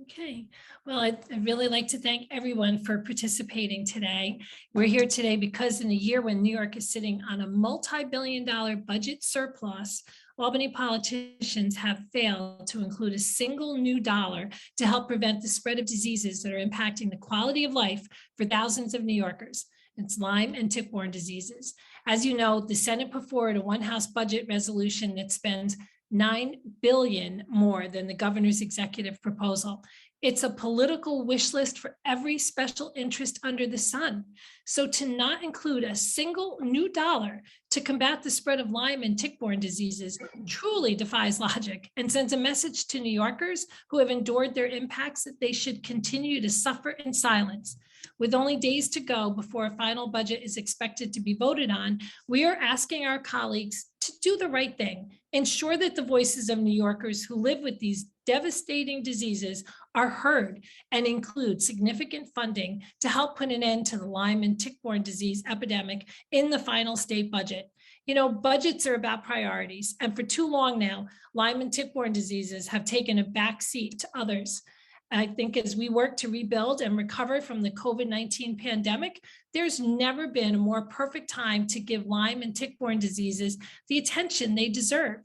Okay, well, I'd really like to thank everyone for participating today. We're here today because in a year when New York is sitting on a multi-billion-dollar budget surplus, Albany politicians have failed to include a single new dollar to help prevent the spread of diseases that are impacting the quality of life for thousands of New Yorkers. It's Lyme and tick-borne diseases. As you know, the Senate put forward a one-house budget resolution that spends $9 billion more than the governor's executive proposal. It's a political wish list for every special interest under the sun. So to not include a single new dollar to combat the spread of Lyme and tick-borne diseases truly defies logic and sends a message to New Yorkers who have endured their impacts that they should continue to suffer in silence. With only days to go before a final budget is expected to be voted on, we are asking our colleagues to do the right thing, ensure that the voices of New Yorkers who live with these devastating diseases are heard, and include significant funding to help put an end to the Lyme and tick-borne disease epidemic in the final state budget. You know, budgets are about priorities, and for too long now, Lyme and tick-borne diseases have taken a backseat to others. I think as we work to rebuild and recover from the COVID-19 pandemic, there's never been a more perfect time to give Lyme and tick-borne diseases the attention they deserve.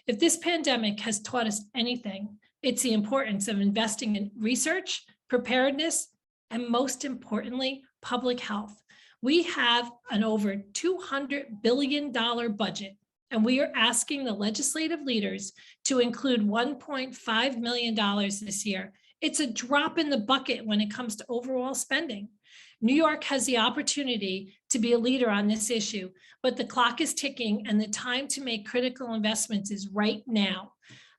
If this pandemic has taught us anything, it's the importance of investing in research, preparedness, and most importantly, public health. We have an over $200 billion budget, and we are asking the legislative leaders to include $1.5 million this year. It's a drop in the bucket when it comes to overall spending. New York has the opportunity to be a leader on this issue, but the clock is ticking and the time to make critical investments is right now.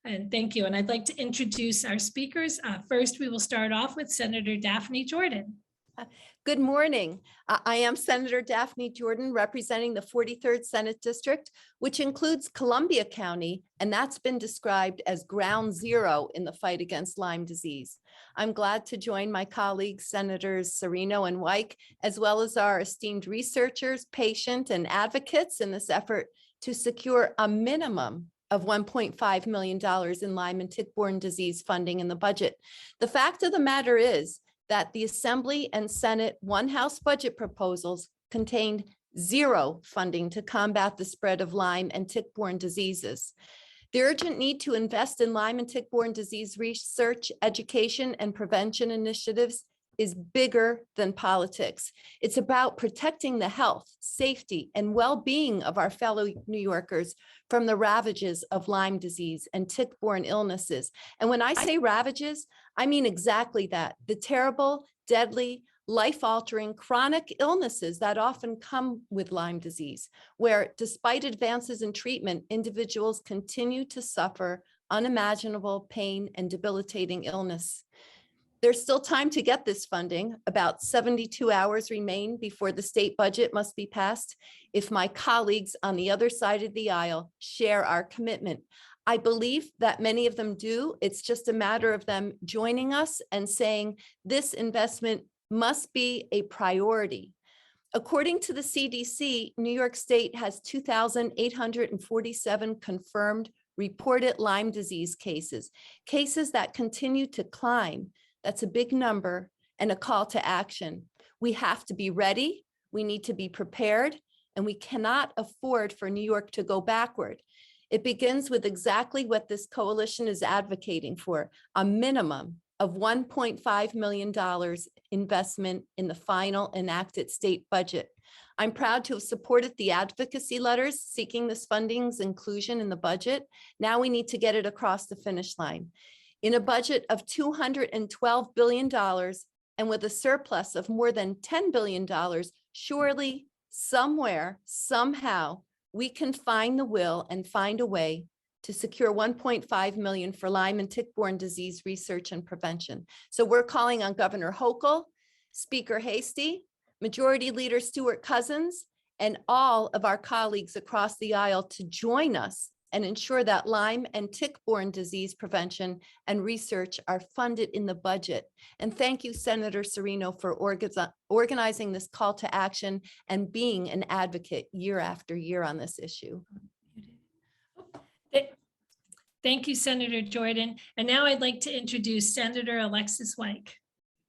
And thank you. And I'd like to introduce our speakers. First, we will start off with Senator Daphne Jordan. Good morning. I am Senator Daphne Jordan, representing the 43rd Senate District, which includes Columbia County, and that's been described as ground zero in the fight against Lyme disease. I'm glad to join my colleagues, Senators Serino and Weik, as well as our esteemed researchers, patients, and advocates in this effort to secure a minimum of $1.5 million in Lyme and tick-borne disease funding in the budget. The fact of the matter is that the Assembly and Senate one-house budget proposals contained zero funding to combat the spread of Lyme and tick-borne diseases. The urgent need to invest in Lyme and tick-borne disease research, education, and prevention initiatives is bigger than politics. It's about protecting the health, safety, and well-being of our fellow New Yorkers from the ravages of Lyme disease and tick-borne illnesses. And when I say ravages, I mean exactly that, the terrible, deadly, life-altering chronic illnesses that often come with Lyme disease, where despite advances in treatment, individuals continue to suffer unimaginable pain and debilitating illness. There's still time to get this funding. About 72 hours remain before the state budget must be passed. If my colleagues on the other side of the aisle share our commitment, I believe that many of them do. It's just a matter of them joining us and saying this investment must be a priority. According to the CDC, New York State has 2,847 confirmed reported Lyme disease cases that continue to climb. That's a big number and a call to action. We have to be ready, we need to be prepared, and we cannot afford for New York to go backward. It begins with exactly what this coalition is advocating for, a minimum of $1.5 million investment in the final enacted state budget. I'm proud to have supported the advocacy letters seeking this funding's inclusion in the budget. Now we need to get it across the finish line. In a budget of $212 billion and with a surplus of more than $10 billion, surely somewhere, somehow, we can find the will and find a way to secure $1.5 million for Lyme and tick-borne disease research and prevention. So we're calling on Governor Hochul, Speaker Hasty, Majority Leader Stewart Cousins, and all of our colleagues across the aisle to join us and ensure that Lyme and tick-borne disease prevention and research are funded in the budget. And thank you, Senator Serino, for organizing this call to action and being an advocate year after year on this issue. Thank you, Senator Jordan. And now I'd like to introduce Senator Alexis Weik.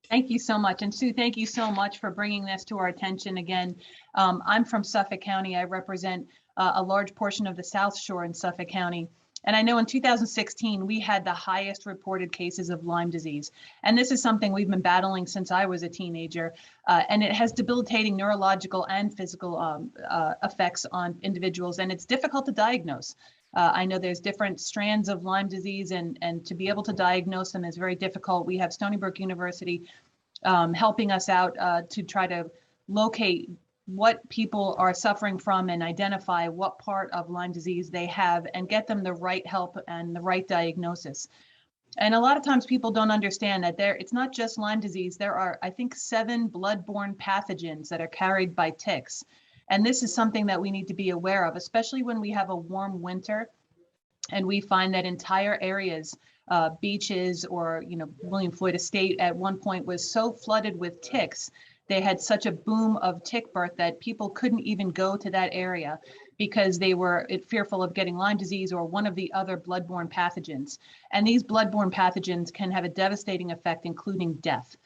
Thank you so much. And Sue, thank you so much for bringing this to our attention again. I'm from Suffolk County. I represent a large portion of the South Shore in Suffolk County. And I know in 2016, we had the highest reported cases of Lyme disease. And this is something we've been battling since I was a teenager. And it has debilitating neurological and physical effects on individuals. And it's difficult to diagnose. I know there's different strands of Lyme disease, and to be able to diagnose them is very difficult. We have Stony Brook University helping us out to try to locate what people are suffering from and identify what part of Lyme disease they have and get them the right help and the right diagnosis. And a lot of times people don't understand that it's not just Lyme disease. There are, I think, 7 blood-borne pathogens that are carried by ticks. And this is something that we need to be aware of, especially when we have a warm winter and we find that entire areas, beaches or, William Floyd Estate at one point was so flooded with ticks. They had such a boom of tick birth that people couldn't even go to that area because they were fearful of getting Lyme disease or one of the other blood-borne pathogens. And these blood-borne pathogens can have a devastating effect, including death.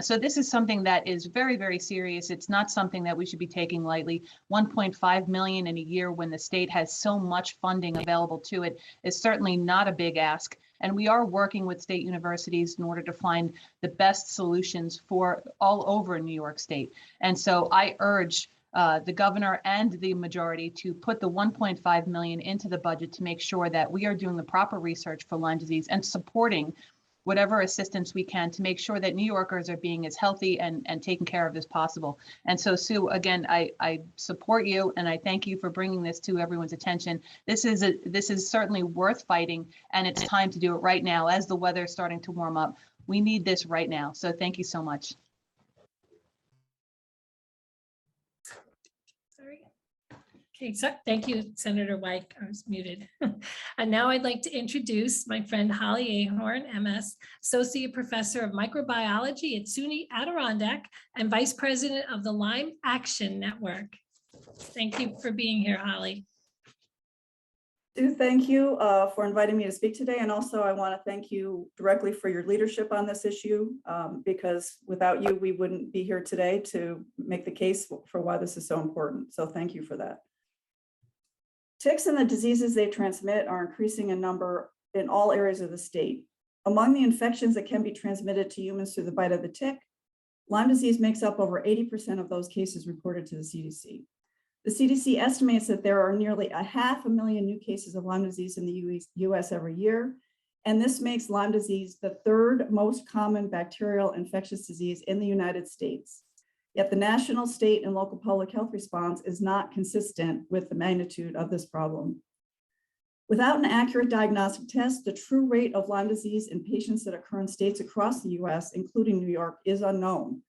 So this is something that is very, very serious. It's not something that we should be taking lightly. 1.5 million in a year when the state has so much funding available to it is certainly not a big ask. And we are working with state universities in order to find the best solutions for all over New York State. And so I urge the governor and the majority to put the 1.5 million into the budget to make sure that we are doing the proper research for Lyme disease and supporting whatever assistance we can to make sure that New Yorkers are being as healthy and taken care of as possible. And so, Sue, again, I support you and I thank you for bringing this to everyone's attention. This is certainly worth fighting, and it's time to do it right now as the weather is starting to warm up. We need this right now. So thank you so much. Sorry. Okay, so thank you, Senator Weik. I was muted. And now I'd like to introduce my friend Holly Ahern, MS, Associate Professor of Microbiology at SUNY Adirondack and Vice President of the Lyme Action Network. Thank you for being here, Holly. Sue, thank you for inviting me to speak today. And also I want to thank you directly for your leadership on this issue, because without you, we wouldn't be here today to make the case for why this is so important. So thank you for that. Ticks and the diseases they transmit are increasing in number in all areas of the state. Among the infections that can be transmitted to humans through the bite of the tick, Lyme disease makes up over 80% of those cases reported to the CDC. The CDC estimates that there are nearly 500,000 new cases of Lyme disease in the US every year, and this makes Lyme disease the 3rd most common bacterial infectious disease in the United States. Yet the national, state, and local public health response is not consistent with the magnitude of this problem. Without an accurate diagnostic test, the true rate of Lyme disease in patients that occur in states across the US, including New York, is unknown.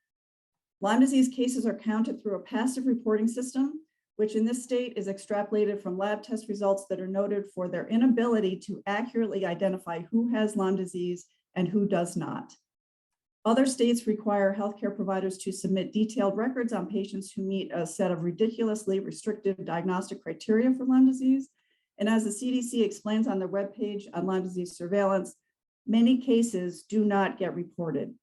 Lyme disease cases are counted through a passive reporting system, which in this state is extrapolated from lab test results that are noted for their inability to accurately identify who has Lyme disease and who does not. Other states require healthcare providers to submit detailed records on patients who meet a set of ridiculously restrictive diagnostic criteria for Lyme disease. And as the CDC explains on their webpage on Lyme disease surveillance, many cases do not get reported.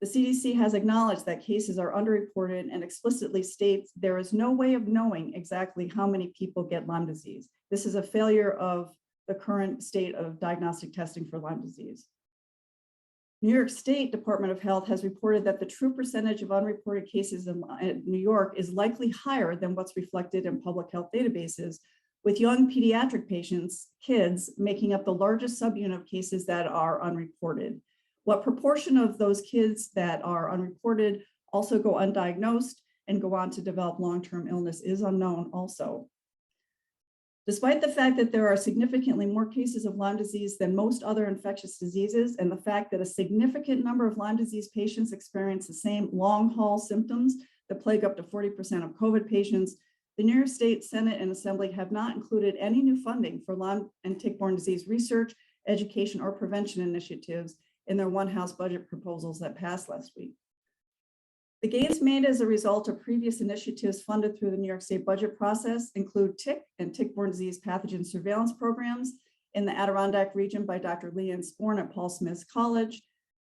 The CDC has acknowledged that cases are underreported and explicitly states there is no way of knowing exactly how many people get Lyme disease. This is a failure of the current state of diagnostic testing for Lyme disease. New York State Department of Health has reported that the true percentage of unreported cases in New York is likely higher than what's reflected in public health databases, with young pediatric patients, kids, making up the largest subunit of cases that are unreported. What proportion of those kids that are unreported also go undiagnosed and go on to develop long-term illness is unknown also. Despite the fact that there are significantly more cases of Lyme disease than most other infectious diseases, and the fact that a significant number of Lyme disease patients experience the same long-haul symptoms that plague up to 40% of COVID patients, the New York State Senate and Assembly have not included any new funding for Lyme and tick-borne disease research, education, or prevention initiatives in their One House budget proposals that passed last week. The gains made as a result of previous initiatives funded through the New York State budget process include tick and tick-borne disease pathogen surveillance programs in the Adirondack region by Dr. Leanne Sporn at Paul Smith College.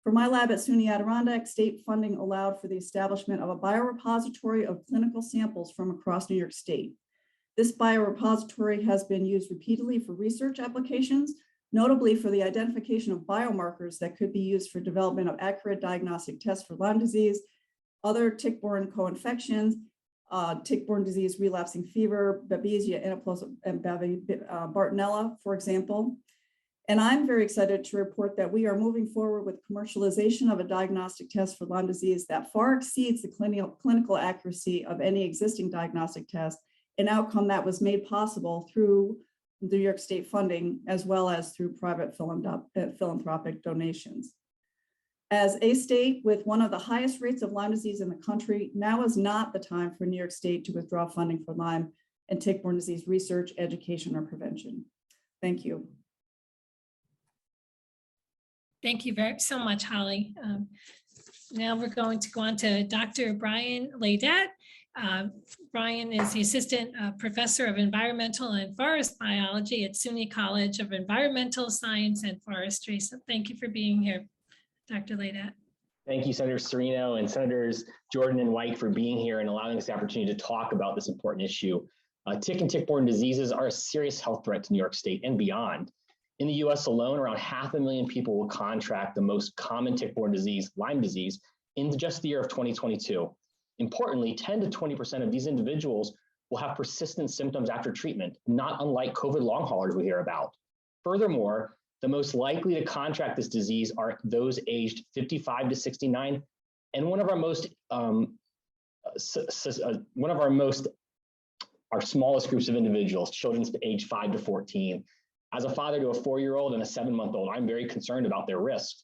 For my lab at SUNY Adirondack, state funding allowed for the establishment of a biorepository of clinical samples from across New York State. This biorepository has been used repeatedly for research applications, notably for the identification of biomarkers that could be used for development of accurate diagnostic tests for Lyme disease, other tick-borne co-infections, tick-borne disease, relapsing fever, Babesia, anaplasma, and Bartonella, for example. And I'm very excited to report that we are moving forward with commercialization of a diagnostic test for Lyme disease that far exceeds the clinical accuracy of any existing diagnostic test, an outcome that was made possible through New York State funding, as well as through private philanthropic donations. As a state with one of the highest rates of Lyme disease in the country, now is not the time for New York State to withdraw funding for Lyme and tick-borne disease research, education, or prevention. Thank you. Thank you so much, Holly. Now we're going to go on to Dr. Brian Leydet. Brian is the Assistant Professor of Environmental and Forest Biology at SUNY College of Environmental Science and Forestry. So thank you for being here, Dr. Leydet. Thank you, Senator Serino and Senators Jordan and Weik for being here and allowing us the opportunity to talk about this important issue. Tick and tick-borne diseases are a serious health threat to New York State and beyond. In the US alone, around 500,000 people will contract the most common tick-borne disease, Lyme disease, in just the year of 2022. Importantly, 10 to 20% of these individuals will have persistent symptoms after treatment, not unlike COVID long haulers we hear about. Furthermore, the most likely to contract this disease are those aged 55 to 69, and our smallest groups of individuals, children aged 5 to 14. As a father to a 4-year-old and a 7-month-old, I'm very concerned about their risk.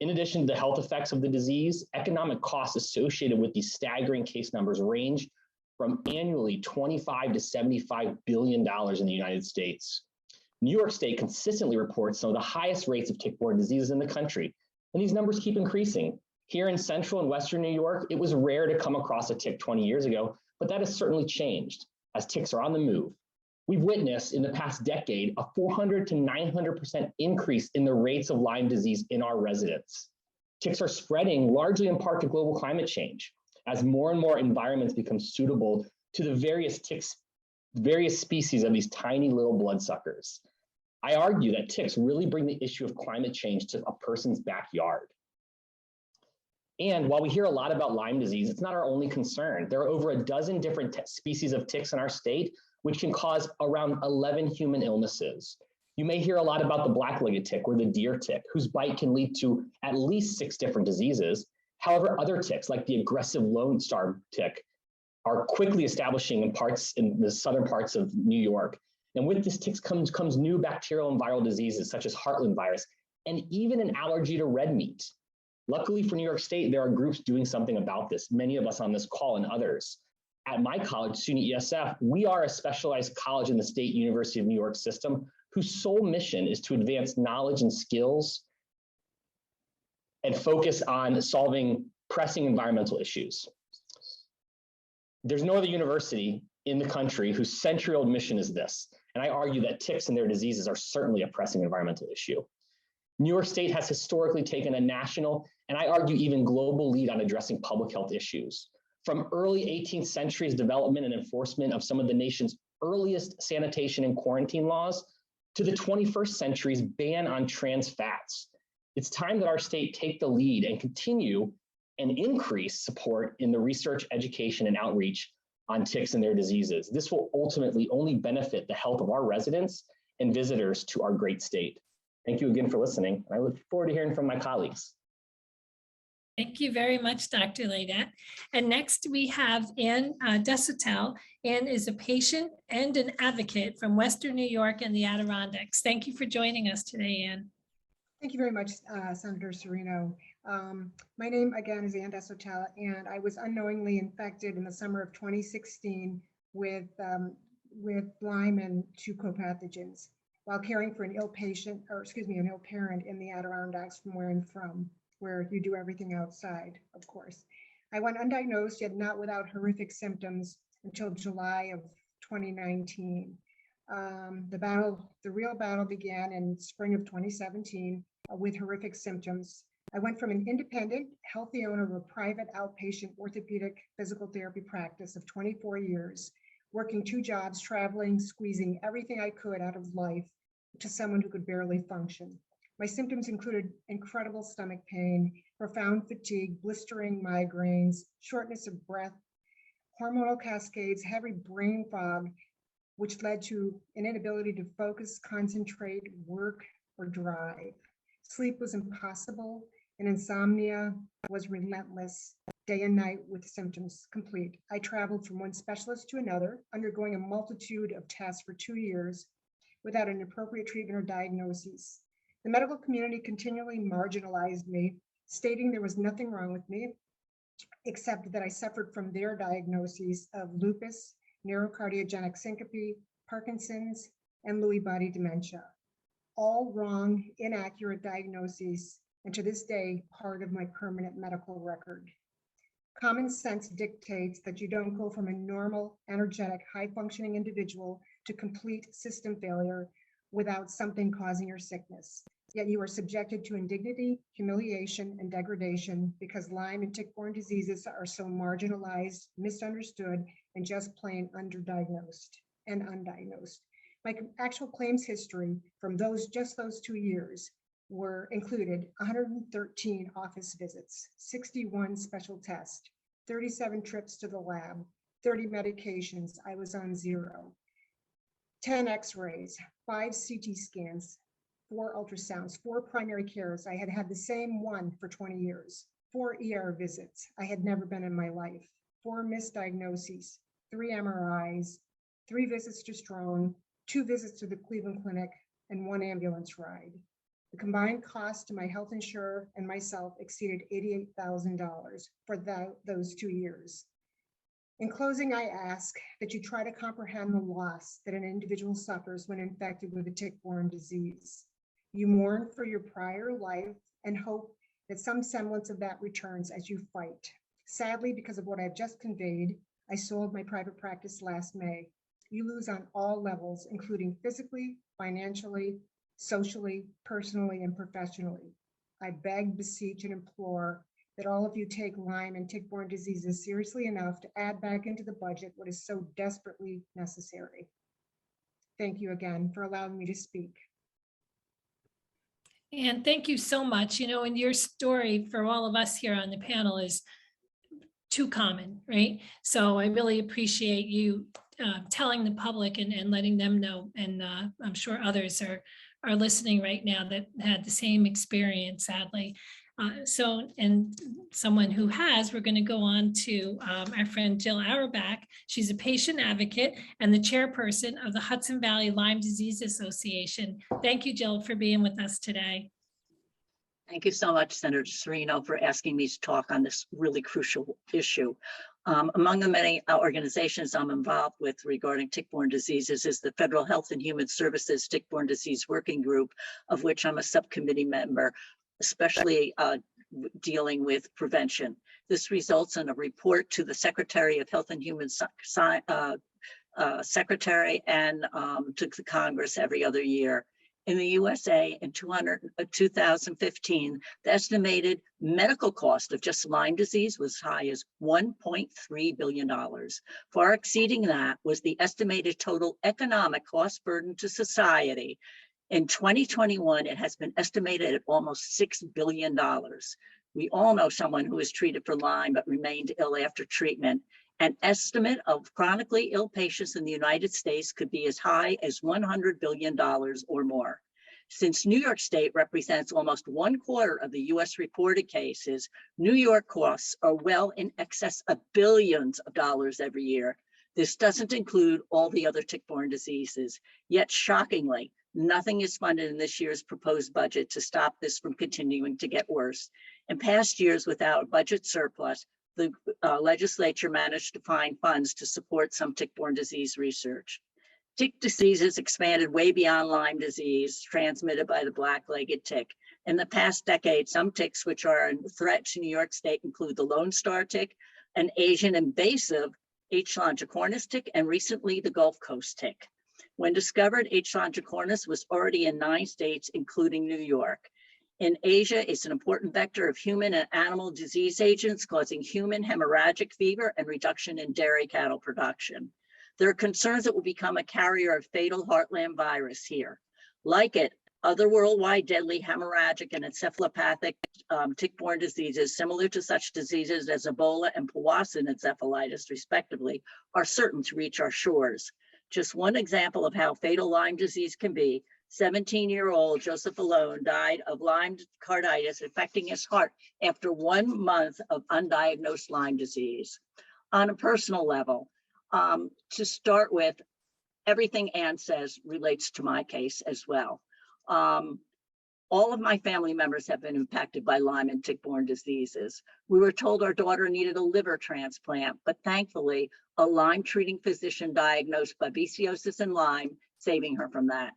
In addition to the health effects of the disease, economic costs associated with these staggering case numbers range from annually $25 to $75 billion in the United States. New York State consistently reports some of the highest rates of tick-borne diseases in the country, and these numbers keep increasing. Here in central and western New York, it was rare to come across a tick 20 years ago, but that has certainly changed as ticks are on the move. We've witnessed in the past decade a 400 to 900% increase in the rates of Lyme disease in our residents. Ticks are spreading largely in part to global climate change as more and more environments become suitable to the various species of these tiny little bloodsuckers. I argue that ticks really bring the issue of climate change to a person's backyard. And while we hear a lot about Lyme disease, it's not our only concern. There are over a dozen different species of ticks in our state, which can cause around 11 human illnesses. You may hear a lot about the black-legged tick or the deer tick, whose bite can lead to at least 6 different diseases. However, other ticks, like the aggressive Lone Star tick, are quickly establishing in the southern parts of New York. And with this tick comes new bacterial and viral diseases, such as Heartland virus, and even an allergy to red meat. Luckily for New York State, there are groups doing something about this, many of us on this call and others. At my college, SUNY ESF, we are a specialized college in the State University of New York system whose sole mission is to advance knowledge and skills and focus on solving pressing environmental issues. There's no other university in the country whose century-old mission is this, and I argue that ticks and their diseases are certainly a pressing environmental issue. New York State has historically taken a national, and I argue even global lead on addressing public health issues. From early 18th century's development and enforcement of some of the nation's earliest sanitation and quarantine laws to the 21st century's ban on trans fats. It's time that our state take the lead and continue and increase support in the research, education, and outreach on ticks and their diseases. This will ultimately only benefit the health of our residents and visitors to our great state. Thank you again for listening. I look forward to hearing from my colleagues. Thank you very much, Dr. Leydet. And next we have Ann Desautels. Ann is a patient and an advocate from Western New York and the Adirondacks. Thank you for joining us today, Ann. Thank you very much, Senator Serino. My name again is Ann Desautels, and I was unknowingly infected in the summer of 2016 with Lyme and 2 co-pathogens while caring for an ill patient, or excuse me, an ill parent in the Adirondacks from where I'm from, where you do everything outside, of course. I went undiagnosed, yet not without horrific symptoms until July of 2019. The real battle began in spring of 2017 with horrific symptoms. I went from an independent, healthy owner of a private outpatient orthopedic physical therapy practice of 24 years, working 2 jobs, traveling, squeezing everything I could out of life, to someone who could barely function. My symptoms included incredible stomach pain, profound fatigue, blistering migraines, shortness of breath, hormonal cascades, heavy brain fog, which led to an inability to focus, concentrate, work, or drive. Sleep was impossible, and insomnia was relentless, day and night with symptoms complete. I traveled from one specialist to another, undergoing a multitude of tests for 2 years without an appropriate treatment or diagnosis. The medical community continually marginalized me, stating there was nothing wrong with me, except that I suffered from their diagnoses of lupus, neurocardiogenic syncope, Parkinson's, and Lewy body dementia. All wrong, inaccurate diagnoses, and to this day, part of my permanent medical record. Common sense dictates that you don't go from a normal, energetic, high-functioning individual to complete system failure without something causing your sickness. Yet you are subjected to indignity, humiliation, and degradation because Lyme and tick-borne diseases are so marginalized, misunderstood, and just plain underdiagnosed and undiagnosed. My actual claims history from just those 2 years included 113 office visits, 61 special tests, 37 trips to the lab, 30 medications. I was on 0, 10 x-rays, 5 CT scans, 4 ultrasounds, 4 primary cares. I had had the same one for 20 years, 4 ER visits I had never been in my life, 4 misdiagnoses, 3 MRIs, 3 visits to Strong, 2 visits to the Cleveland Clinic, and 1 ambulance ride. The combined cost to my health insurer and myself exceeded $88,000 for those 2 years. In closing, I ask that you try to comprehend the loss that an individual suffers when infected with a tick-borne disease. You mourn for your prior life and hope that some semblance of that returns as you fight. Sadly, because of what I've just conveyed, I sold my private practice last May. You lose on all levels, including physically, financially, socially, personally, and professionally. I beg, beseech, and implore that all of you take Lyme and tick-borne diseases seriously enough to add back into the budget what is so desperately necessary. Thank you again for allowing me to speak. And thank you so much. You know, and your story for all of us here on the panel is too common, right? So I really appreciate you telling the public and letting them know. And I'm sure others are listening right now that had the same experience, sadly. And someone who has, we're going to go on to our friend Jill Auerbach. She's a patient advocate and the chairperson of the Hudson Valley Lyme Disease Association. Thank you, Jill, for being with us today. Thank you so much, Senator Serino, for asking me to talk on this really crucial issue. Among the many organizations I'm involved with regarding tick-borne diseases is the Federal Health and Human Services Tick-Borne Disease Working Group, of which I'm a subcommittee member, especially dealing with prevention. This results in a report to the Secretary of Health and Human Secretary and to the Congress every other year. In the USA in 2015, the estimated medical cost of just Lyme disease was as high as $1.3 billion. Far exceeding that was the estimated total economic cost burden to society. In 2021, it has been estimated at almost $6 billion. We all know someone who was treated for Lyme but remained ill after treatment. An estimate of chronically ill patients in the United States could be as high as $100 billion or more. Since New York State represents almost 1/4 of the US reported cases, New York costs are well in excess of billions of dollars every year. This doesn't include all the other tick-borne diseases. Yet shockingly, nothing is funded in this year's proposed budget to stop this from continuing to get worse. In past years, without a budget surplus, the legislature managed to find funds to support some tick-borne disease research. Tick diseases expanded way beyond Lyme disease transmitted by the black-legged tick. In the past decade, some ticks which are a threat to New York State include the Lone Star tick, an Asian invasive H. longicornis tick, and recently the Gulf Coast tick. When discovered, H. longicornis was already in 9 states, including New York. In Asia, it's an important vector of human and animal disease agents causing human hemorrhagic fever and reduction in dairy cattle production. There are concerns it will become a carrier of fatal heartland virus here. Like it, other worldwide deadly hemorrhagic and encephalopathic tick-borne diseases similar to such diseases as Ebola and Powassan encephalitis, respectively, are certain to reach our shores. Just one example of how fatal Lyme disease can be, 17-year-old Joseph Alone died of Lyme carditis affecting his heart after 1 month of undiagnosed Lyme disease. On a personal level, to start with, everything Ann says relates to my case as well. All of my family members have been impacted by Lyme and tick-borne diseases. We were told our daughter needed a liver transplant, but thankfully, a Lyme treating physician diagnosed babesiosis and Lyme, saving her from that.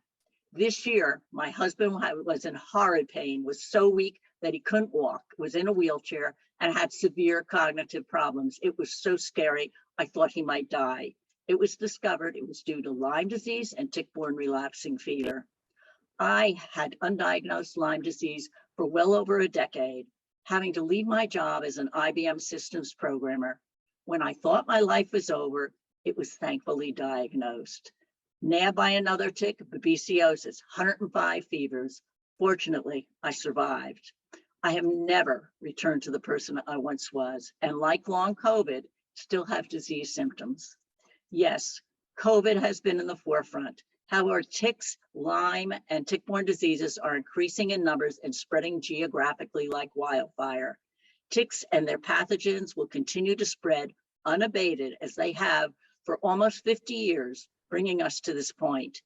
This year, my husband was in horrid pain, was so weak that he couldn't walk, was in a wheelchair, and had severe cognitive problems. It was so scary, I thought he might die. It was discovered it was due to Lyme disease and tick-borne relapsing fever. I had undiagnosed Lyme disease for well over a decade, having to leave my job as an IBM systems programmer. When I thought my life was over, it was thankfully diagnosed. Nabbed by another tick, babesiosis, 105 fevers. Fortunately, I survived. I have never returned to the person I once was, and like long COVID, still have disease symptoms. Yes, COVID has been in the forefront. However, ticks, Lyme, and tick-borne diseases are increasing in numbers and spreading geographically like wildfire. Ticks and their pathogens will continue to spread unabated as they have for almost 50 years, bringing us to this point.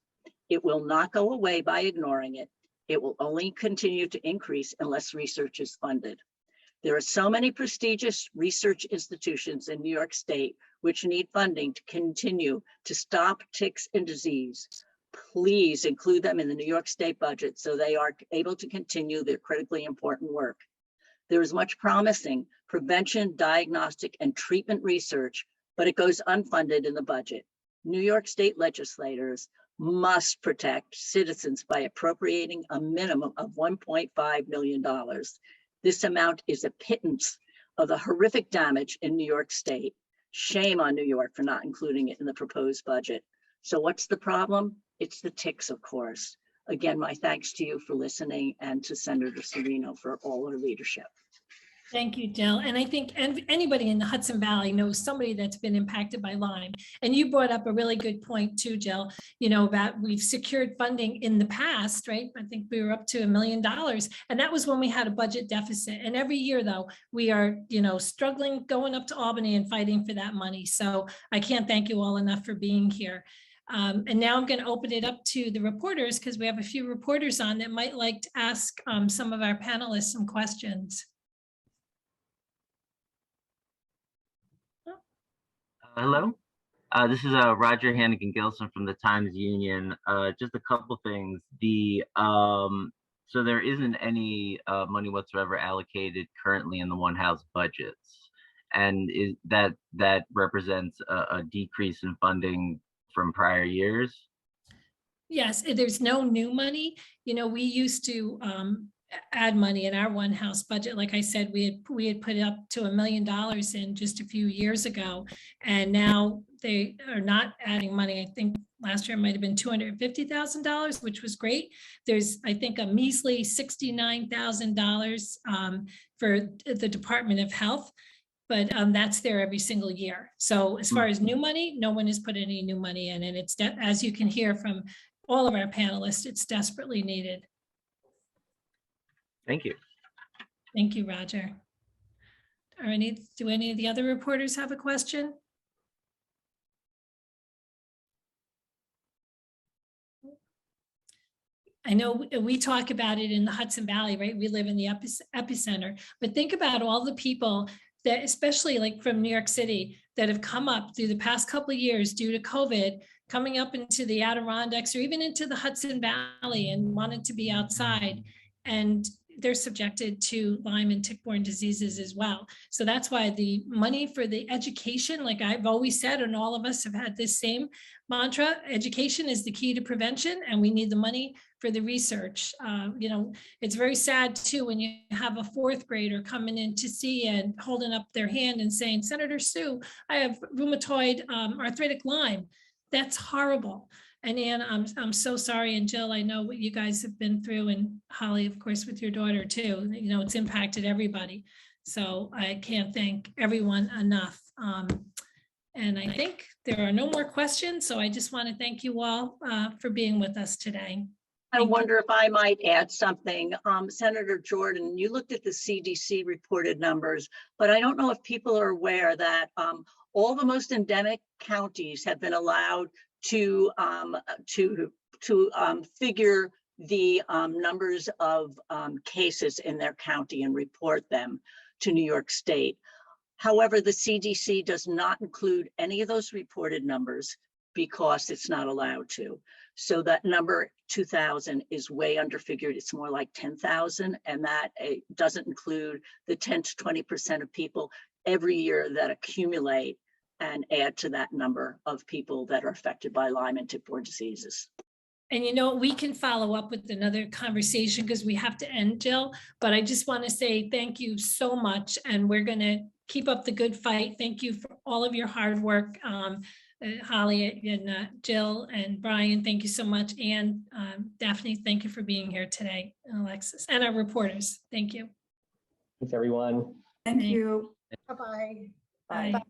It will not go away by ignoring it. It will only continue to increase unless research is funded. There are so many prestigious research institutions in New York State which need funding to continue to stop ticks and disease. Please include them in the New York State budget so they are able to continue their critically important work. There is much promising prevention, diagnostic, and treatment research, but it goes unfunded in the budget. New York State legislators must protect citizens by appropriating a minimum of $1.5 million. This amount is a pittance of the horrific damage in New York State. Shame on New York for not including it in the proposed budget. So what's the problem? It's the ticks, of course. Again, my thanks to you for listening and to Senator Serino for all her leadership. Thank you, Jill. And I think anybody in the Hudson Valley knows somebody that's been impacted by Lyme. And you brought up a really good point too, Jill, you know, about we've secured funding in the past, right? I think we were up to $1 million, and that was when we had a budget deficit. And every year though, we are, you know, struggling, going up to Albany and fighting for that money. So I can't thank you all enough for being here. And now I'm going to open it up to the reporters because we have a few reporters on that might like to ask some of our panelists some questions. Hello, this is Roger Hannigan-Gilson from the Times-Union. Just a couple things. So there isn't any money whatsoever allocated currently in the one-house budgets, and that represents a decrease in funding from prior years? Yes, there's no new money. You know, we used to add money in our one house budget. Like I said, we had put it up to $1 million in just a few years ago, and now they are not adding money. I think last year it might have been $250,000, which was great. There's, I think, a measly $69,000 for the Department of Health, but that's there every single year. So as far as new money, no one has put any new money in, and it's, as you can hear from all of our panelists, it's desperately needed. Thank you. Thank you, Roger. Do any of the other reporters have a question? I know we talk about it in the Hudson Valley, right? We live in the epicenter, but think about all the people that, especially like from New York City, that have come up through the past couple of years due to COVID, coming up into the Adirondacks or even into the Hudson Valley and wanted to be outside. And they're subjected to Lyme and tick-borne diseases as well. So that's why the money for the education, like I've always said, and all of us have had this same mantra, education is the key to prevention, and we need the money for the research. You know, it's very sad too when you have a fourth grader coming in to see and holding up their hand and saying, Senator Sue, I have rheumatoid arthritic Lyme. That's horrible. And Ann, I'm so sorry. And Jill, I know what you guys have been through, and Holly, of course, with your daughter too. You know, it's impacted everybody. So I can't thank everyone enough. And I think there are no more questions. So I just want to thank you all for being with us today. I wonder if I might add something. Senator Jordan, you looked at the CDC reported numbers, but I don't know if people are aware that all the most endemic counties have been allowed to figure the numbers of cases in their county and report them to New York State. However, the CDC does not include any of those reported numbers because it's not allowed to. So that number 2,000 is way underfigured. It's more like 10,000, and that doesn't include the 10 to 20% of people every year that accumulate and add to that number of people that are affected by Lyme and tick-borne diseases. And you know, we can follow up with another conversation because we have to end, Jill, but I just want to say thank you so much. And we're going to keep up the good fight. Thank you for all of your hard work. Holly and Jill and Brian, thank you so much. And Daphne, thank you for being here today. And Alexis and our reporters, thank you. Thanks, everyone. Thank you. Bye-bye. Bye. Bye.